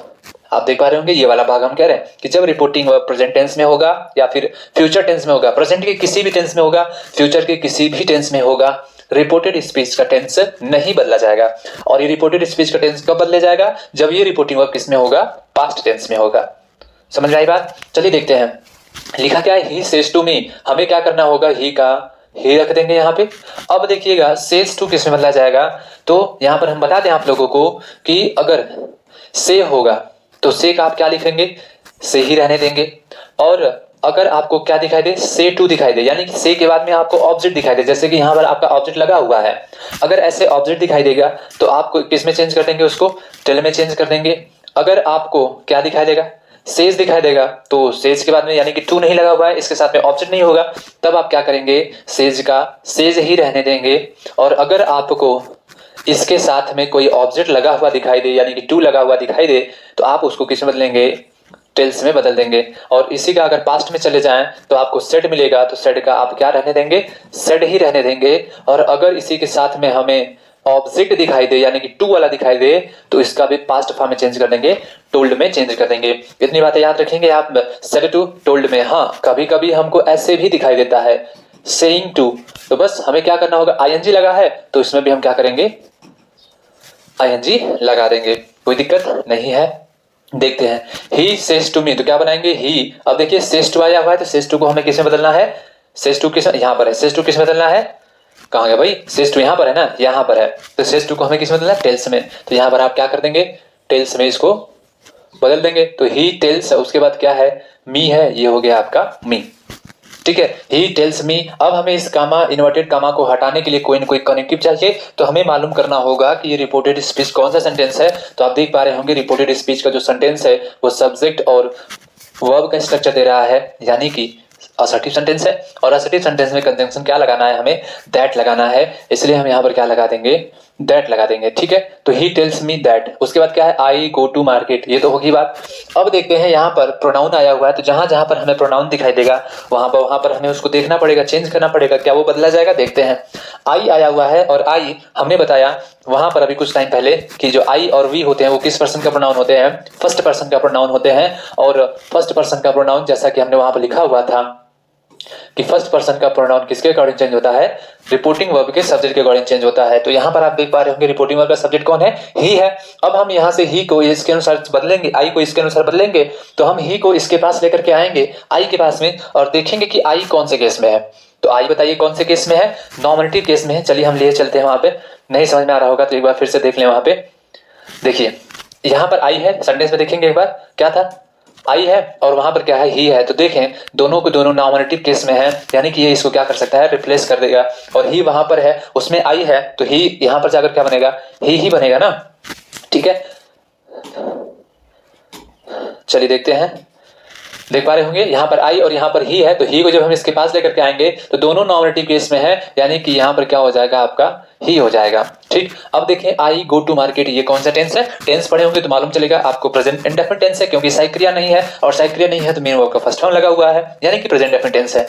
आप देख पा रहे होंगे ये वाला भाग हम कह रहे हैं कि जब रिपोर्टिंग वर्ब प्रेजेंट टेंस में होगा या फिर फ्यूचर टेंस में होगा, प्रेजेंट के किसी भी टेंस में होगा, फ्यूचर के किसी भी टेंस में होगा, रिपोर्टेड स्पीच का टेंस नहीं बदला जाएगा। और ये रिपोर्टेड स्पीच का टेंस कब बदले जाएगा? जब ये रिपोर्टिंग वर्ब किस में होगा? पास्ट टेंस में होगा। समझ में आई बात? चलिए देखते हैं। लिखा क्या है? He says to me. हमें क्या करना होगा? ही का ही रख देंगे यहाँ पे। अब देखिएगा सेज टू किस में बदला जाएगा? तो यहाँ पर हम बता दें आप लोगों को कि अगर से होगा तो से का आप क्या लिखेंगे? से ही रहने देंगे। और अगर आपको क्या दिखाई दे? से टू दिखाई दे, यानी कि से के बाद में आपको ऑब्जेक्ट दिखाई दे, जैसे कि यहाँ पर आपका ऑब्जेक्ट लगा हुआ है, अगर ऐसे ऑब्जेक्ट दिखाई देगा तो आप किस में चेंज कर देंगे? उसको टेल में चेंज कर देंगे। अगर आपको क्या दिखाई देगा? सेज दिखाई देगा, तो सेज के बाद में यानी कि टू नहीं लगा हुआ है, इसके साथ में ऑब्जेक्ट नहीं होगा, तब आप क्या करेंगे? सेज का सेज ही रहने देंगे। और अगर आपको इसके साथ में कोई ऑब्जेक्ट लगा हुआ दिखाई दे, यानी कि टू लगा हुआ दिखाई दे, तो आप उसको किस में बदलेंगे? टेल्स में बदल देंगे। और इसी का अगर पास्ट में चले जाएं तो आपको सेड मिलेगा, तो सेड का आप क्या रहने देंगे? सेड ही रहने देंगे। और अगर इसी के साथ में हमें ऑब्जेक्ट दिखाई दे यानी कि टू वाला दिखाई दे, तो इसका भी पास्ट फॉर्म में चेंज कर देंगे, टोल्ड में चेंज कर देंगे। इतनी बातें याद रखेंगे आप। सेड टू, टोल्ड में। हाँ, कभी कभी हमको ऐसे भी दिखाई देता है सेइंग टू, तो बस हमें क्या करना होगा? आईएनजी लगा है तो इसमें भी हम क्या करेंगे? आईएनजी लगा देंगे, कोई दिक्कत नहीं है। देखते हैं ही सेज टू मी, तो क्या बनाएंगे? ही। अब देखिए सेज टू आया हुआ है तो सेज टू को हमें किस में बदलना है? सेज टू किस, यहाँ पर है, सेज टू किस में बदलना है? कहाँ गया भाई? सेज टू यहाँ पर है ना, यहाँ पर है। तो सेज टू को हमें किस में बदलना है? टेल्स में। तो यहाँ पर आप क्या कर देंगे? टेल्स में इसको बदल देंगे। तो ही टेल्स, उसके बाद क्या है? मी है, ये हो गया आपका मी। ठीक है, ही टेल्स मी। अब हमें इस कामा, इन्वर्टेड कामा को हटाने के लिए कोई न कोई कनेक्टिव चाहिए, तो हमें मालूम करना होगा कि ये रिपोर्टेड स्पीच कौन सा सेंटेंस है। तो आप देख पा रहे होंगे रिपोर्टेड स्पीच का जो सेंटेंस है वो सब्जेक्ट और वर्ब का स्ट्रक्चर दे रहा है, यानी कि असर्टिव सेंटेंस है। और असर्टिव सेंटेंस में कंजंक्शन क्या लगाना है? हमें दैट लगाना है, इसलिए हम यहाँ पर क्या लगा देंगे? दैट लगा देंगे। ठीक है, तो ही टेल्स मी दैट। उसके बाद क्या है? आई गो टू मार्केट, ये तो होगी बात। अब देखते हैं यहाँ पर प्रोनाउन आया हुआ है, तो जहां जहां पर हमें प्रोनाउन दिखाई देगा वहां पर हमें उसको देखना पड़ेगा, चेंज करना पड़ेगा, क्या वो बदला जाएगा? देखते हैं। आई आया हुआ है, और आई हमने बताया वहां पर अभी कुछ टाइम पहले कि जो आई और वी होते हैं वो किस पर्सन का प्रोनाउन होते हैं? फर्स्ट पर्सन का प्रोनाउन होते हैं। और फर्स्ट पर्सन का प्रोनाउन जैसा कि हमने वहां पर लिखा हुआ था कि फर्स्ट पर्सन का प्रोनाउन किसके अकॉर्डिंग चेंज होता है? रिपोर्टिंग वर्ब के सब्जेक्ट के अकॉर्डिंग चेंज होता है। तो यहाँ पर आप देख पा रहे होंगे रिपोर्टिंग वर्ब का सब्जेक्ट कौन है? ही है। अब हम यहाँ से ही को इसके अनुसार बदलेंगे, आई को इसके अनुसार बदलेंगे, तो हम ही को इसके पास लेकर के आएंगे आई के पास में, और देखेंगे कि आई कौन से केस में है। तो आई बताइए कौन से केस में है? नॉमिनेटिव केस में है। चलिए हम लिए चलते हैं वहां पे। नहीं समझ में आ रहा होगा तो एक बार फिर से देख लें। वहां पे देखिए यहाँ पर आई है, सेंटेंस में देखेंगे एक बार क्या था? आई है, और वहां पर क्या है? ही है। तो देखें दोनों को दोनों नॉमिनेटिव केस में है, यानी कि ये इसको क्या कर सकता है? रिप्लेस कर देगा। और ही वहां पर है, उसमें आई है, तो ही यहां पर जाकर क्या बनेगा? ही बनेगा ना। ठीक है, चलिए देखते हैं। देख पा रहे होंगे यहाँ पर आई और यहाँ पर ही है, तो ही को जब हम इसके पास लेकर के आएंगे तो दोनों नॉमिनेटिव केस में है, यानी कि यहाँ पर क्या हो जाएगा? आपका ही हो जाएगा। ठीक, अब देखें आई गो टू मार्केट, ये कौन सा टेंस है? टेंस पढ़े होंगे तो मालूम चलेगा आपको प्रेजेंट इंडेफिनिट टेंस है, क्योंकि सहायक क्रिया नहीं है, और सहायक क्रिया नहीं है तो मेन वर्ब का फर्स्ट फॉर्म लगा हुआ है, यानी कि प्रेजेंट इंडेफिनिट टेंस है।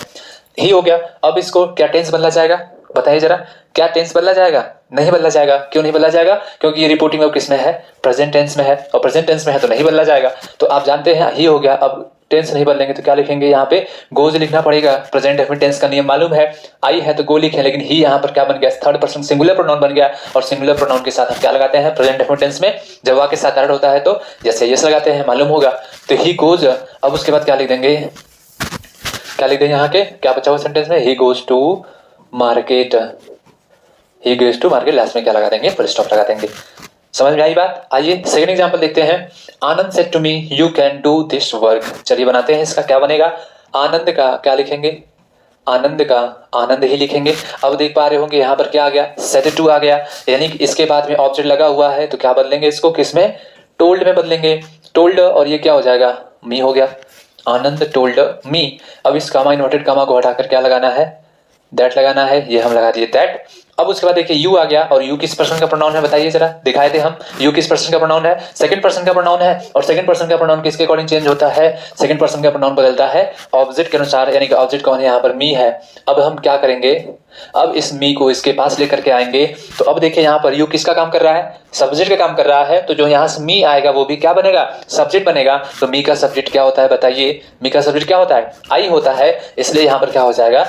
ही हो गया। अब इसको क्या टेंस बदला जाएगा? बताइए जरा, क्या टेंस बदला जाएगा? नहीं बदला जाएगा। क्यों नहीं बदला जाएगा? क्योंकि ये रिपोर्टिंग वर्ब किस में है? प्रेजेंट टेंस में है, और प्रेजेंट टेंस में है तो नहीं बदला जाएगा। तो आप जानते हैं ही हो गया। अब टेंस नहीं बदलेंगे तो क्या लिखेंगे? यहाँ पे गोज लिखना पड़ेगा। प्रेजेंट डेफिनिट टेंस का नियम मालूम है, आई है तो गो लिखे, लेकिन ही यहाँ पर क्या बन गया? थर्ड पर्सन सिंगुलर प्रोनाउन बन गया। और सिंगुलर प्रोनाउन के साथ हम क्या लगाते हैं प्रेजेंट डेफिनिट टेंस में? जब वाक्य के साथ ऐड होता है तो जैसे यस लगाते हैं, मालूम होगा। तो ही गोज, अब उसके बाद क्या लिख देंगे? क्या लिख देंगे यहाँ के? क्या बचा हुआ सेंटेंस में? He goes to market, he goes to market, last में क्या लगा देंगे? फुल स्टॉप लगा देंगे। समझ में आई बात? आइए सेकंड एग्जांपल देखते हैं। Anand said to me you can do this work. चलिए बनाते हैं इसका। क्या बनेगा? आनंद का क्या लिखेंगे? आनंद का आनंद ही लिखेंगे। अब देख पा रहे होंगे यहाँ पर क्या आ गया? सेड टू आ गया, यानी कि इसके बाद में ऑब्जेक्ट लगा हुआ है, तो क्या बदलेंगे इसको? किस में? टोल्ड में बदलेंगे। टोल्ड, और ये क्या हो जाएगा? मी हो गया। आनंद टोल्ड मी। अब इस कामा इन्वर्टेड कामा को हटाकर क्या लगाना है? दैट लगाना है। ये हम लगा दिए दैट। अब उसके बाद देखिए यू आ गया, और यू किस पर्सन का प्रोनाउन है? बताइए जरा, दिखाए थे हम। यू किस पर्सन का प्रोनाउन है? सेकंड पर्सन का प्रोनाउन है। और सेकंड पर्सन का प्रोनाउन किसके अकॉर्डिंग चेंज होता है? सेकंड पर्सन का प्रोनाउन बदलता है ऑब्जेक्ट के अनुसार, यानी कि ऑब्जेक्ट कौन है? यहाँ पर मी है। अब हम क्या करेंगे? अब इस मी को इसके पास लेकर के आएंगे। तो अब देखिए यहाँ पर यू किसका काम कर रहा है? सब्जेक्ट का काम कर रहा है। तो जो यहाँ से मी आएगा वो भी क्या बनेगा? सब्जेक्ट बनेगा। तो मी का सब्जेक्ट क्या होता है? बताइए, मी का सब्जेक्ट क्या होता है? आई होता है। इसलिए यहाँ पर क्या हो जाएगा?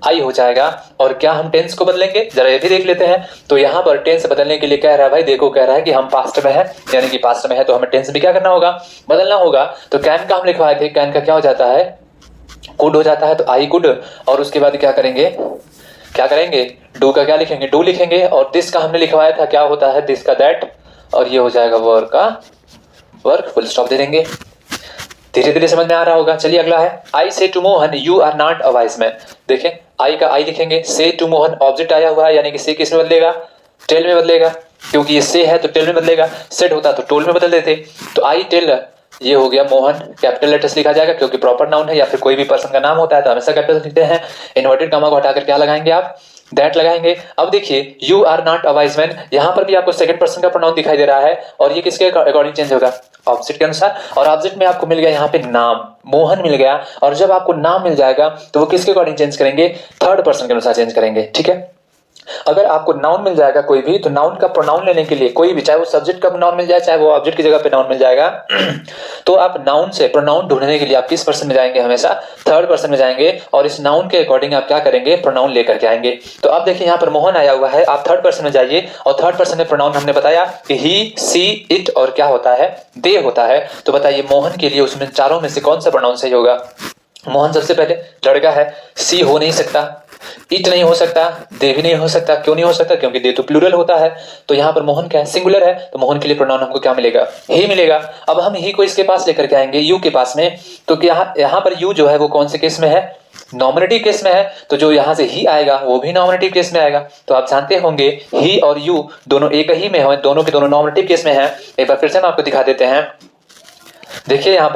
आई हो जाएगा। और क्या हम टेंस को बदलेंगे? जरा ये भी देख लेते हैं। तो यहाँ पर टेंस बदलने के लिए कह रहा है भाई, देखो कह रहा है कि हम पास्ट में है, यानी कि पास्ट में है, तो हमें टेंस भी क्या करना होगा? बदलना होगा। तो कैन का हम लिखवाए थे, कैन का क्या हो जाता है? कुड हो जाता है। तो आई कुड, और उसके बाद क्या करेंगे? क्या करेंगे? डू का क्या लिखेंगे? डू लिखेंगे। और दिस का हमने लिखवाया था, क्या होता है? दिस का दैट, और ये हो जाएगा वर्क का वर्क, फुल स्टॉप दे देंगे। धीरे धीरे समझ में आ रहा होगा। चलिए अगला है, I say to Mohan you are not a wise man. देखें, आई का आई लिखेंगे, से टू मोहन ऑब्जेक्ट आया हुआ है, यानी कि से किस में बदलेगा? टेल में बदलेगा, क्योंकि ये से है तो टेल में बदलेगा। सेड होता तो टोल में बदल देते। तो आई टेल, ये हो गया मोहन, कैपिटल लेटर्स लिखा जाएगा क्योंकि प्रॉपर नाउन है, या फिर कोई भी पर्सन का नाम होता है तो हमेशा कैपिटल लिखते हैं। इन्वर्टेड कामा को हटाकर क्या लगाएंगे आप? दैट लगाएंगे। अब देखिए you are not a wise man, यहां पर भी आपको सेकंड पर्सन का प्रोनाउन दिखाई दे रहा है, और ये किसके अकॉर्डिंग चेंज होगा? ऑब्जेक्ट के अनुसार। और ऑब्जेक्ट में आपको मिल गया यहाँ पे नाम, मोहन मिल गया। और जब आपको नाम मिल जाएगा तो वो किसके अकॉर्डिंग चेंज करेंगे? थर्ड पर्सन के अनुसार चेंज करेंगे। ठीक है, अगर आपको नाउन मिल जाएगा कोई भी, तो नाउन का प्रोनाउन लेने के लिए कोई भी, चाहे वो सब्जेक्ट का नाउन मिल जाए, चाहे वो ऑब्जेक्ट की जगह पे नाउन मिल जाएगा, तो आप नाउन से प्रोनाउन ढूंढने के लिए आप किस पर्सन में जाएंगे? हमेशा थर्ड पर्सन में जाएंगे। और इस नाउन के अकॉर्डिंग आप क्या करेंगे? प्रोनाउन लेकर के आएंगे। तो अब देखिए यहाँ पर मोहन आया हुआ है, आप थर्ड पर्सन में जाइए, और थर्ड पर्सन में प्रोनाउन हमने बताया कि ही, सी, इट, और क्या होता है? दे होता है। तो बताइए मोहन के लिए उसमें चारों में से कौन सा प्रोनाउन सही होगा? मोहन सबसे पहले लड़का है, सी हो नहीं सकता, इट नहीं हो सकता, दे भी नहीं हो सकता। क्यों नहीं हो सकता? क्योंकि दे तो प्लूरल होता है। तो यहाँ पर मोहन क्या है? सिंगुलर है। तो मोहन के लिए प्रोनाउन हमको क्या मिलेगा? ही मिलेगा। अब हम ही को इसके पास लेकर के आएंगे, यू के पास में। तो क्या यहाँ पर यू जो है वो कौन से केस में है? नॉमिनेटिव केस में है। तो जो यहाँ से ही आएगा वो भी नॉमिनेटिव केस में आएगा। तो आप जानते होंगे ही और यू दोनों एक ही में हो, दोनों के दोनों नॉमिनेटिव केस में है। एक बार फिर से हम आपको दिखा देते हैं। देखिए यहाँ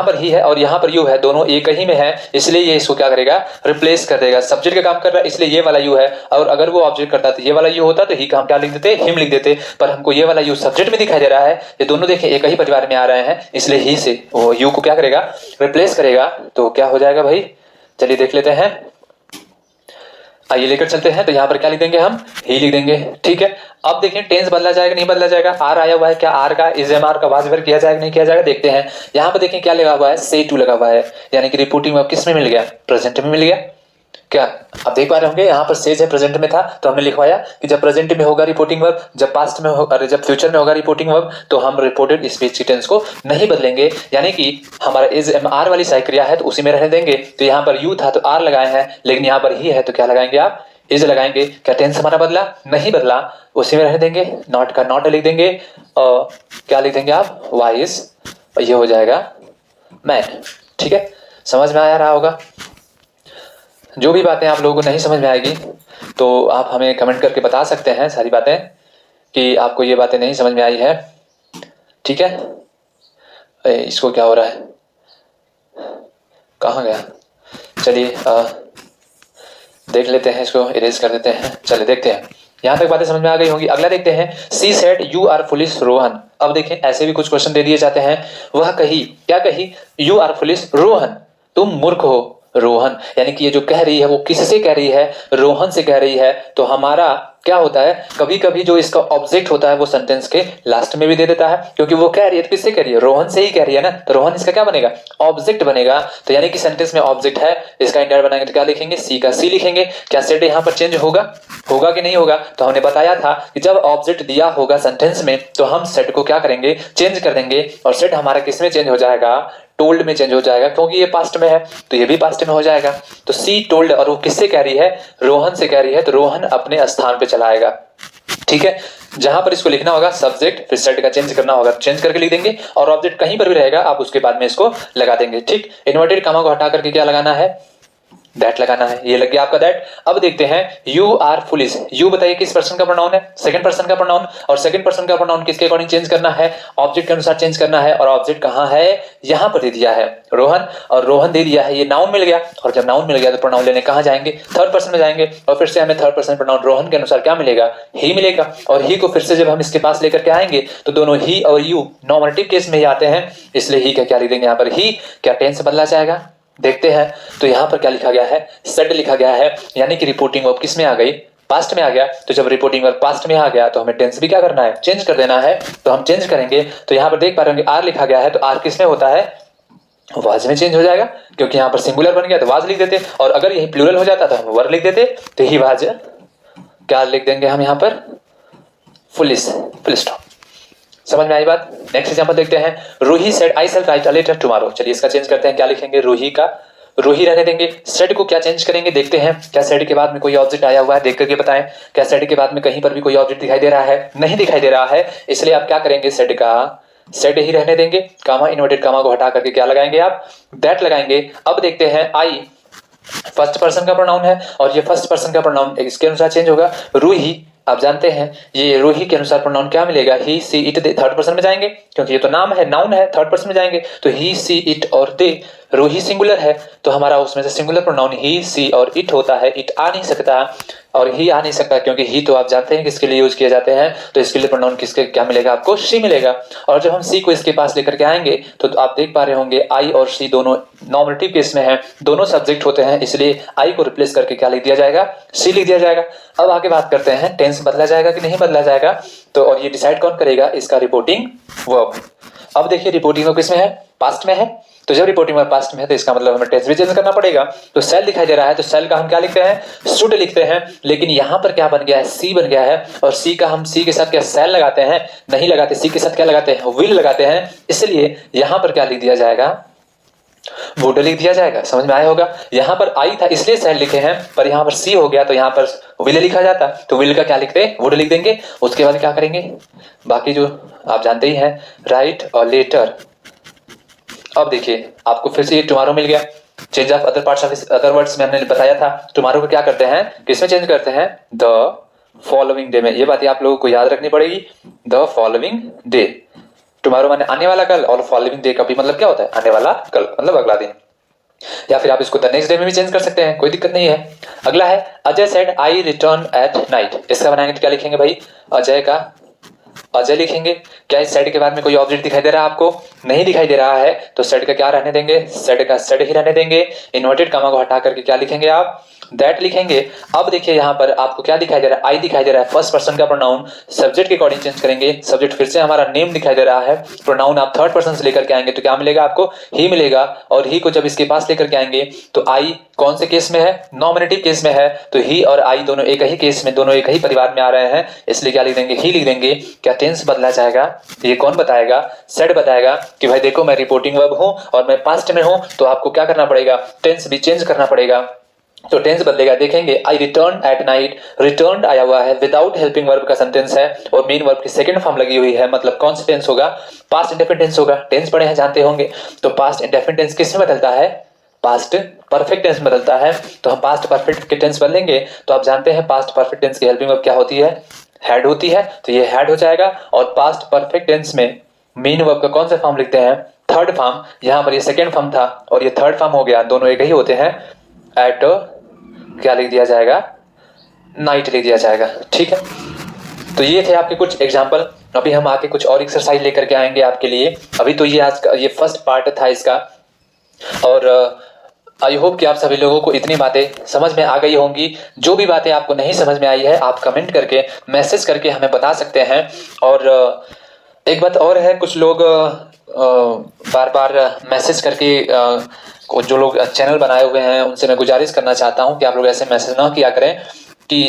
पर ही है और यहाँ पर यू है, दोनों एक ही में है, इसलिए ये इसको क्या करेगा? रिप्लेस कर देगा। सब्जेक्ट का काम कर रहा है इसलिए ये वाला यू है, और अगर वो ऑब्जेक्ट करता तो ये वाला यू होता, तो ही का हम क्या लिख देते? हिम लिख देते। पर हमको ये वाला यू सब्जेक्ट में दिखाई दे रहा है, ये दोनों देखें एक ही परिवार में आ रहे हैं, इसलिए ही से वो यू को क्या करेगा? रिप्लेस करेगा। तो क्या हो जाएगा भाई? चलिए देख लेते हैं, आइए लेकर चलते हैं। तो यहाँ पर क्या लिख देंगे? हम ही लिख देंगे। ठीक है, अब देखें टेंस बदला जाएगा नहीं बदला जाएगा? आर आया हुआ है, क्या आर का इज एम आर का वाज किया जाएगा नहीं किया जाएगा? देखते हैं। यहाँ पर देखें क्या लगा हुआ है? से टू लगा हुआ है, यानी कि रिपोर्टिंग वर्ब किस में मिल गया? प्रेजेंट में मिल गया। क्या आप देख पा रहे होंगे? यहाँ पर सेज है, प्रेजेंट में था, तो हमने लिखवाया कि जब प्रेजेंट में होगा रिपोर्टिंग वर्ब, जब पास्ट में होगा, जब फ्यूचर में होगा रिपोर्टिंग वर्ब, तो हम रिपोर्टेड स्पीच की टेंस को नहीं बदलेंगे, यानी कि हमारा इज एम आर वाली सही क्रिया है तो उसी में रहने देंगे। तो यहाँ पर यू था तो आर लगाए हैं, लेकिन यहाँ पर ही है तो क्या लगाएंगे आप? इज लगाएंगे। क्या टेंस हमारा बदला? नहीं बदला, उसी में रहने देंगे। नॉट का नॉट लिख देंगे, और क्या लिख देंगे आप? वाइज, और ये हो जाएगा मैन। ठीक है, समझ में आया रहा होगा। जो भी बातें आप लोगों को नहीं समझ में आएगी तो आप हमें कमेंट करके बता सकते हैं सारी बातें, कि आपको ये बातें नहीं समझ में आई है। ठीक है, इसको क्या हो रहा है? कहाँ गया? चलिए देख लेते हैं, इसको इरेज कर देते हैं। चलिए देखते हैं, यहाँ तक बातें समझ में आ गई होंगी। अगला देखते हैं, she said you are foolish Rohan. अब देखें, ऐसे भी कुछ क्वेश्चन दे दिए जाते हैं। वह कही, क्या कही? यू आर फुलिश रोहन, तुम मूर्ख हो। रोहन, यानी कि ये जो कह रही है वो किससे कह रही है, रोहन से कह रही है। तो हमारा क्या होता है, कभी कभी जो इसका ऑब्जेक्ट होता है वो सेंटेंस के लास्ट में भी दे देता है, क्योंकि वो कह रही है तो किससे कह रही है, रोहन से ही कह रही है ना, तो रोहन इसका क्या बनेगा, ऑब्जेक्ट बनेगा। तो यानी कि सेंटेंस में ऑब्जेक्ट है, इसका इंडायर बनाएंगे तो क्या लिखेंगे, सी का सी लिखेंगे। क्या सेड यहाँ पर चेंज होगा, होगा कि नहीं होगा, तो हमने बताया था कि जब ऑब्जेक्ट दिया होगा सेंटेंस में तो हम सेड को क्या करेंगे, चेंज कर देंगे, और सेड हमारा किस में चेंज हो जाएगा, टोल्ड में चेंज हो जाएगा, क्योंकि ये पास्ट में है तो ये भी पास्ट में हो जाएगा। तो सी टोल्ड, और वो किससे कह रही है, रोहन से कह रही है, तो रोहन अपने स्थान पे चला आएगा। ठीक है, जहां पर इसको लिखना होगा सब्जेक्ट, फिर सेड का चेंज करना होगा, चेंज करके लिख देंगे, और ऑब्जेक्ट कहीं पर भी रहेगा आप उसके बाद में इसको लगा देंगे। ठीक, इन्वर्टेड कॉमा को हटा करके क्या लगाना है, दैट लगाना है। ये लग गया आपका दैट। अब देखते हैं यू आर फुलिश। यू बताइए किस पर्सन का प्रोनाउन है, सेकंड पर्सन का प्रोनाउन, और सेकंड पर्सन का प्रोनाउन किसके अकॉर्डिंग चेंज करना है, ऑब्जेक्ट के अनुसार चेंज करना है, और ऑब्जेक्ट कहां है, यहां पर दे दिया है रोहन, और रोहन दे दिया है, ये नाउन मिल गया, और जब नाउन मिल गया तो प्रोनाउन लेने कहां जाएंगे, थर्ड पर्सन में जाएंगे, और फिर से हमें थर्ड पर्सन प्रोनाउन रोहन के अनुसार क्या मिलेगा, ही मिलेगा, और ही को फिर से जब हम इसके पास लेकर के आएंगे तो दोनों ही और यू नॉमिनेटिव केस में ही आते हैं, इसलिए ही का क्या लिख देंगे यहाँ पर, ही क्या टेंस बदला जाएगा, देखते हैं। तो यहां पर क्या लिखा गया है, सेड लिखा गया है, यानी कि रिपोर्टिंग वर्ब किस में आ गई, पास्ट में आ गया। तो जब रिपोर्टिंग वर्ब पास्ट में आ गया तो हमें टेंस भी क्या करना है, चेंज कर देना है, तो हम चेंज करेंगे। तो यहां पर देख पा रहे होंगे आर लिखा गया है, तो आर किस में होता है, वाज में चेंज हो जाएगा, क्योंकि यहां पर सिंगुलर बन गया तो वाज लिख देते, और अगर यही प्लूरल हो जाता तो हम वर लिख देते, तो ही वाज क्या लिख देंगे हम यहाँ पर, फुलिश, फुल स्टॉप। समझ में आई बात। नेक्स्ट एग्जांपल देखते हैं, Ruhi said I shall write a letter tomorrow. चलिए इसका चेंज करते हैं, क्या लिखेंगे, रूही का रूही रहने देंगे। सेड को क्या चेंज करेंगे, देखते हैं। क्या सेड के बाद में कोई ऑब्जेक्ट आया हुआ है, देख करके बताएं। क्या सेड के बाद में कहीं पर भी कोई ऑब्जेक्ट दिखाई दे रहा है, नहीं दिखाई दे रहा है, इसलिए आप क्या करेंगे, सेड का सेड ही रहने देंगे, कामा इन्वर्टेड कामा को हटा करके क्या लगाएंगे आप, दैट लगाएंगे। अब देखते हैं आई फर्स्ट पर्सन का प्रोनाउन है, और ये फर्स्ट पर्सन का प्रोनाउन इसके अनुसार चेंज होगा, रूही। आप जानते हैं ये रूही के अनुसार प्रोनाउन क्या मिलेगा, he she it they, third person में जाएंगे, क्योंकि ये तो नाम है, नाउन है, थर्ड पर्सन में जाएंगे, तो ही सी इट और दे। रूही सिंगुलर है तो हमारा उसमें से सिंगुलर प्रोनाउन ही सी और इट होता है, इट आ नहीं सकता, और ही आ नहीं सकता, क्योंकि ही तो आप जानते हैं किसके लिए यूज किए जाते हैं, तो इसके लिए प्रोनाउन किसके क्या मिलेगा आपको, शी मिलेगा। और जब हम सी को इसके पास लेकर के आएंगे तो आप देख पा रहे होंगे आई और सी दोनों नॉमिनेटिव केस में है, दोनों सब्जेक्ट होते हैं, इसलिए आई को रिप्लेस करके क्या लिख दिया जाएगा, सी लिख दिया जाएगा। अब आगे बात करते हैं टेंस बदला जाएगा कि नहीं बदला जाएगा, तो और ये डिसाइड कौन करेगा, इसका रिपोर्टिंग वर्ब। अब देखिए रिपोर्टिंग वर्ब किसमें है, पास्ट में है, तो जब रिपोर्टिंग वर्ब पास्ट में है तो इसका मतलब हमें टेंस भी चेंज करना पड़ेगा। तो सेल दिखाई दे रहा है तो सेल का हम क्या लिखते हैं, शुड लिखते हैं, लेकिन यहां पर क्या बन गया है, सी बन गया है, और सी का हम सी के साथ क्या सेल लगाते हैं, नहीं लगाते, सी के साथ क्या लगाते हैं, विल लगाते हैं, इसलिए यहां पर क्या लिख दिया जाएगा, वुड लिख दिया जाएगा। समझ में आया होगा। यहां पर आई था इसलिए सेल लिखे हैं, पर यहां पर सी हो गया तो यहां पर विल लिखा जाता, तो विल का क्या लिखते, वुड लिख देंगे। उसके बाद क्या करेंगे, बाकी जो आप जानते ही हैं, राइट और लेटर। अब देखिए आपको फिर से ये टुमारो मिल गया, change of other parts of other words में हमने बताया था, टुमारो को क्या करते हैं, किसमें चेंज करते हैं, द फॉलोइंग डे में। ये बात आप लोगों को याद रखनी पड़ेगी, द फॉलोइंग डे। टुमारो माने आने वाला कल, और फॉलोइंग डे का भी मतलब क्या होता है, आने वाला कल, मतलब अगला दिन। या फिर आप इसको द नेक्स्ट डे में भी चेंज कर सकते हैं, कोई दिक्कत नहीं है। अगला है Ajay said I return at night. इसका बनाएंगे तो क्या लिखेंगे भाई, अजय का अजय लिखेंगे। क्या इस सेड के बाद में कोई ऑब्जेक्ट दिखाई दे रहा है आपको, नहीं दिखाई दे रहा है, तो सेड का क्या रहने देंगे, सेड का सेड ही रहने देंगे। इन्वर्टेड कामा को हटा करके क्या लिखेंगे आप, दैट लिखेंगे। अब देखिए यहाँ पर आपको क्या दिखाई दे रहा है, आई दिखाई दे रहा है, फर्स्ट पर्सन का प्रोनाउन, सब्जेक्ट के अकॉर्डिंग चेंज करेंगे। सब्जेक्ट फिर से हमारा नेम दिखाई दे रहा है, प्रोनाउन आप थर्ड पर्सन से लेकर के आएंगे तो क्या मिलेगा आपको, ही मिलेगा। और ही को जब इसके पास लेकर के आएंगे तो आई कौन से केस में है, नॉमिनेटिव केस में है, तो ही और आई दोनों एक ही केस में, दोनों एक ही परिवार में आ रहे हैं, इसलिए क्या लिख देंगे, ही लिख देंगे। क्या टेंस बदला जाएगा, ये कौन बताएगा, सेड बताएगा कि भाई देखो मैं रिपोर्टिंग वर्ब हूं और मैं पास्ट में हूं, तो आपको क्या करना पड़ेगा, टेंस भी चेंज करना पड़ेगा। तो टेंस बदलेगा, देखेंगे आई रिटर्न एट नाइट, रिटर्न आया हुआ है, विदाउट हेल्पिंग वर्ब का सेंटेंस है, और मेन वर्ब की सेकंड फॉर्म लगी हुई है, मतलब कौन सा टेंस होगा, पास्ट इंडेफिनिट टेंस होगा। टेंस पढ़े हैं, जानते होंगे। तो पास्ट इंडेफिनिट टेंस किस में बदलता है, पास्ट परफेक्ट टेंस बदलता है। तो हम पास्ट परफेक्ट के टेंस बदलेंगे, तो आप जानते हैं पास्ट परफेक्ट टेंस की हेल्पिंग वर्ब क्या होती है, हैड होती है, तो ये हैड हो जाएगा। और पास्ट परफेक्ट टेंस में मेन वर्ब का कौन सा फॉर्म लिखते हैं, थर्ड फॉर्म। यहां पर ये सेकंड फॉर्म था और ये थर्ड फॉर्म हो गया, दोनों एक ही होते हैं। एट क्या लिख दिया जाएगा, नाइट लिख दिया जाएगा। ठीक है, तो ये थे आपके कुछ एग्जाम्पल। अभी हम आके कुछ और एक्सरसाइज लेकर के आएंगे आपके लिए। अभी तो ये आज का ये फर्स्ट पार्ट था इसका, और आई होप कि आप सभी लोगों को इतनी बातें समझ में आ गई होंगी। जो भी बातें आपको नहीं समझ में आई है आप कमेंट करके मैसेज करके हमें बता सकते हैं। और एक बात और है, कुछ लोग बार बार मैसेज करके जो लोग चैनल बनाए हुए हैं उनसे मैं गुजारिश करना चाहता हूं कि आप लोग ऐसे मैसेज ना किया करें कि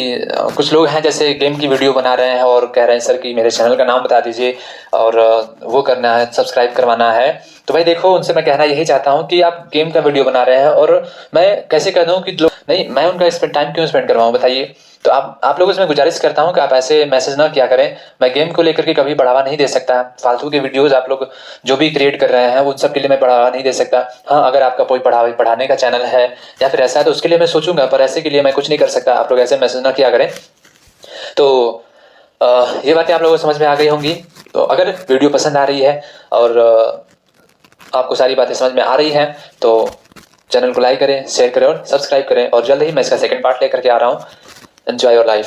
कुछ लोग हैं जैसे गेम की वीडियो बना रहे हैं और कह रहे हैं सर कि मेरे चैनल का नाम बता दीजिए और वो करना है, सब्सक्राइब करवाना है। तो भाई देखो, उनसे मैं कहना यही चाहता हूं कि आप गेम का वीडियो बना रहे हैं और मैं कैसे कह दूं कि लोग नहीं, मैं उनका टाइम क्यों स्पेंड करवाऊं बताइए। तो आप लोगों से मैं गुजारिश करता हूं कि आप ऐसे मैसेज ना किया करें। मैं गेम को लेकर के कभी बढ़ावा नहीं दे सकता। फालतू के वीडियोस आप लोग जो भी क्रिएट कर रहे हैं उन सब के लिए मैं बढ़ावा नहीं दे सकता। हाँ, अगर आपका कोई पढ़ाने का चैनल है या फिर ऐसा है तो उसके लिए मैं सोचूंगा, पर ऐसे के लिए मैं कुछ नहीं कर सकता। आप लोग ऐसे मैसेज ना किया करें। तो ये बातें आप लोगों को समझ में आ गई होंगी। तो अगर वीडियो पसंद आ रही है और आपको सारी बातें समझ में आ रही हैं तो चैनल को लाइक करें, शेयर करें और सब्सक्राइब करें। और जल्द ही मैं इसका सेकंड पार्ट लेकर के आ रहा हूँ। Enjoy your life.